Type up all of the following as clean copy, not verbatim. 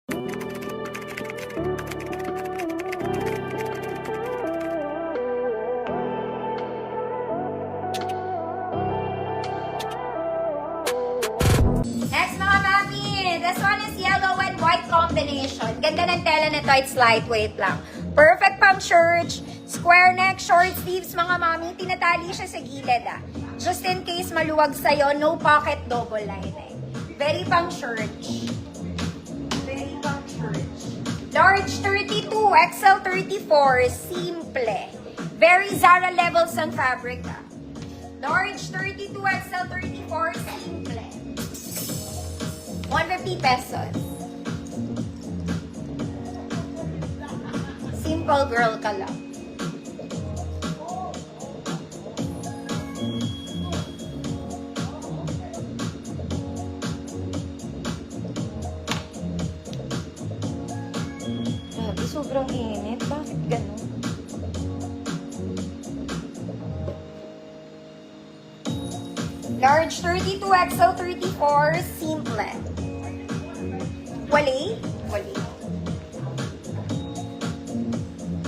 Next mga mami, this one is yellow and white combination. Ganda ng tela nito, it's lightweight lang. Perfect pang shirt, square neck, short sleeves mga mami. Tinatali siya sa gilid Just in case maluwag sa'yo, no pocket, double lining. Very pang shirt. Very pang shirt. Large 32, XL 34, simple. Very Zara levels ng fabric Large 32, XL 34, simple. 150 pesos. Simple girl ka lang. Grabe, sobrang init. Bakit ganun? Large 32, XL 34, simple. Wali? Wali.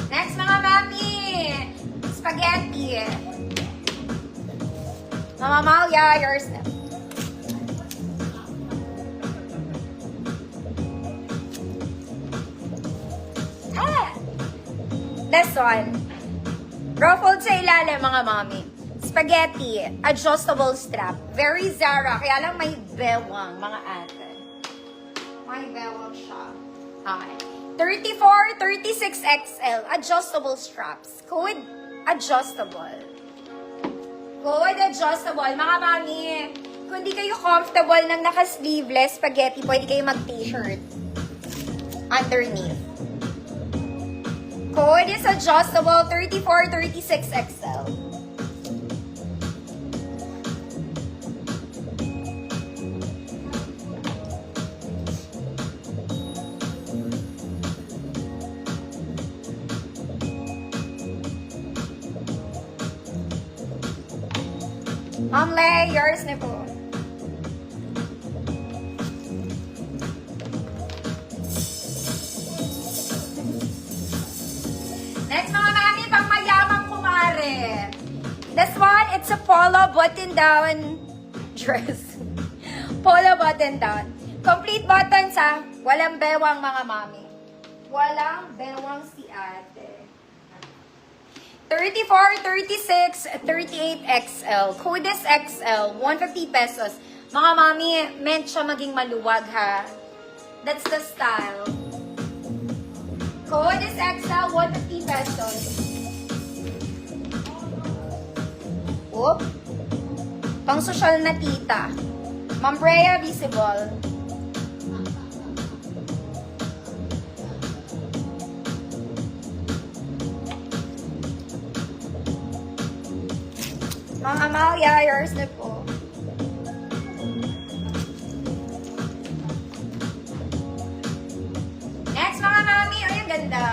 Next mga mami, spaghetti. Mama Malia, yours na. This one. Ruffled sa ilalim mga mami. Spaghetti, adjustable strap. Very Zara, kaya lang may bewang mga ate. May bewang siya. Okay. 34, 36 XL, adjustable straps. Code adjustable. Code adjustable. Mga mami, kung di kayo comfortable ng naka-sleeveless spaghetti, pwede kayo mag-t-shirt underneath. Code is adjustable, 34, 36 XL. Mamle, yours na po. Next mga mami, pang mayamang kumare. This one, it's a polo button-down dress. Polo button-down. Complete buttons walang bewang mga mami. Walang bewang si ate. 34, 36, 38 XL. Code is XL, 150 pesos. Mga mami, meant siya maging maluwag That's the style. Code is XL, 150 pesos. Oop. Pang social na tita. Mambrea visible. Ma'am Amalia, yours na po. Next mga mami, ay ang ganda.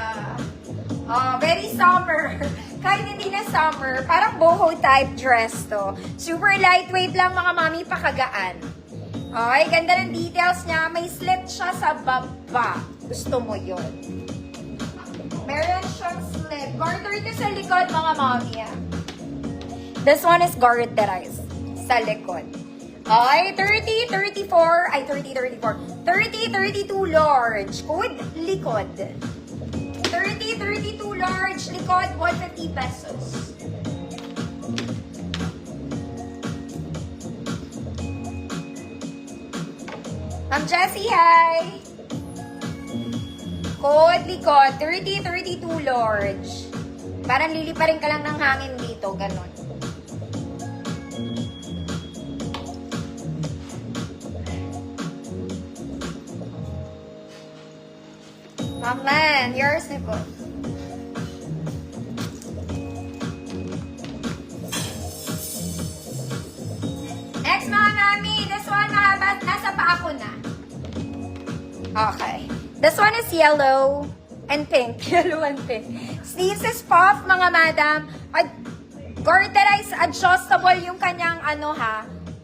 Very summer. Kahit hindi na summer, parang boho type dress to. Super lightweight lang mga mami, pakagaan. Okay, ganda ng details niya. May slit siya sa baba. Gusto mo yun. Meron siyang slit. Garter ito sa likod mga mami This one is garterized sa likod. Okay, 30, 34, 30, 32 large. Code, likod. 30, 32 large, likod, 150 pesos. Ma'am Jessie, hi! Code, likod, 30, 32 large. Parang liliparin ka lang ng hangin dito, ganon. Ma'am, yours na po. Next mga mami, this one nasa paa ko na. Okay. This one is yellow and pink. Yellow and pink. Sleeves is puff, mga madam. Garterized, adjustable yung kanyang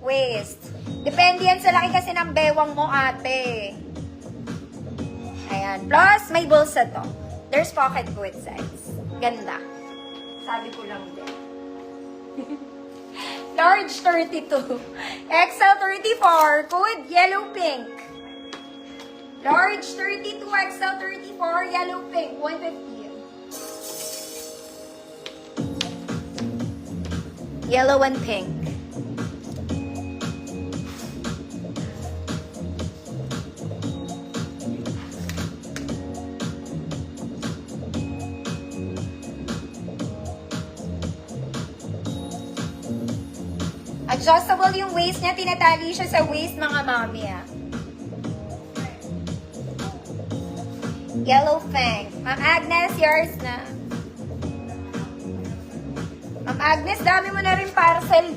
waist. Depende yan sa laki kasi ng bewang mo, ate. Ayan. Plus, may bulsa to. There's pocket with size. Ganda. Sabi ko lang din. Large 32. XL 34. Code yellow pink. Large 32, XL 34, yellow pink. 150. Yellow and pink. Adjustable yung waist niya. Tinatali siya sa waist, mga mami, ah. Yellow Fang. Ma'am Agnes, yours na. Ma'am Agnes, dami mo na rin parcel